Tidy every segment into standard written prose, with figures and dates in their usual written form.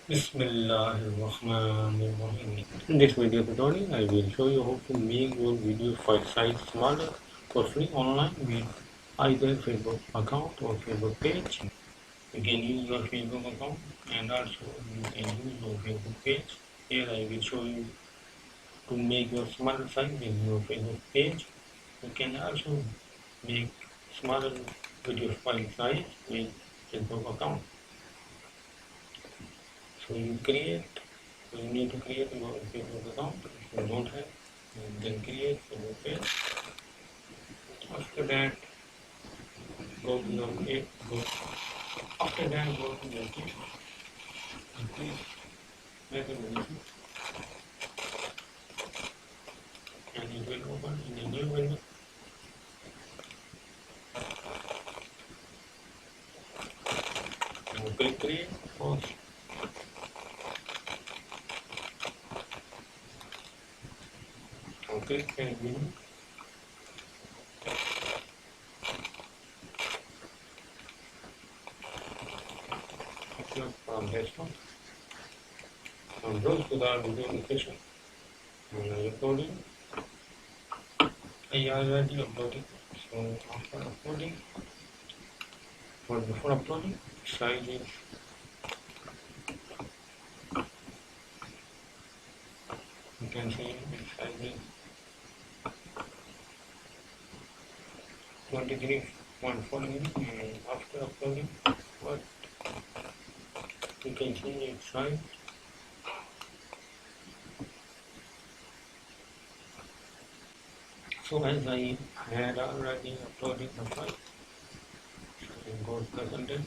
Bismillahirrahmanirrahim. In this video tutorial, I will show you how to make your video file size smaller for free online with either Facebook account or Facebook page. You can use your Facebook account and also you can use your Facebook page. Here I will show you to make your smaller size in your Facebook page. You can also make smaller video file size with Facebook account. So you need to create your Facebook account. If you don't have, then create your page. After that, go to your page. After that, go to your page. And please make a video. And it will open in a new window. Now click create first. Now click create video. Upload from desktop. Now browse to the video location. And uploading. I already uploaded. So after uploading, or before uploading, size is you can see its size is 23.4 MB, and after uploading, what you can see its size. So as I had already uploaded the file, I can go to the content.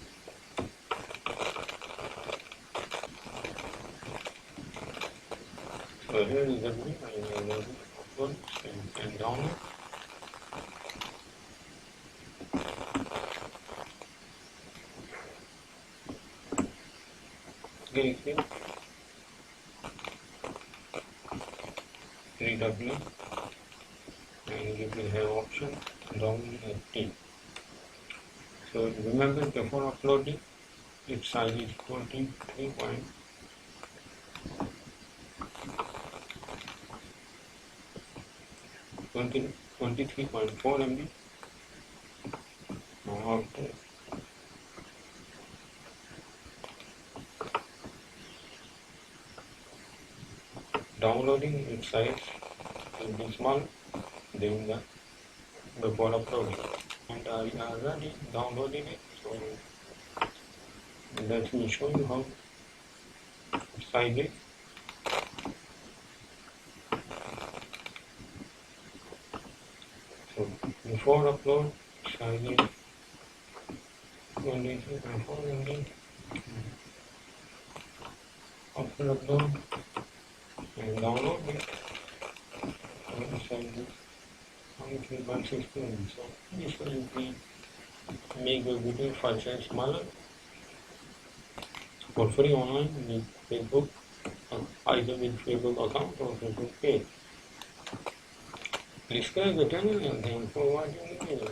So here is the video I already upload and download. Click here, redoubling, and you will have option download FT. So remember, before uploading, its size is 23.4 MB. Now after downloading, its size will be small than the before uploading. And I already downloaded it, so let me show you how size it. So before upload, size is 23.4 MB. After upload and download it, the size is 23.6 MB. So this will be make your video file size smaller for free online with Facebook, either with Facebook account or Facebook page. Please subscribe the channel and thanks for watching the video.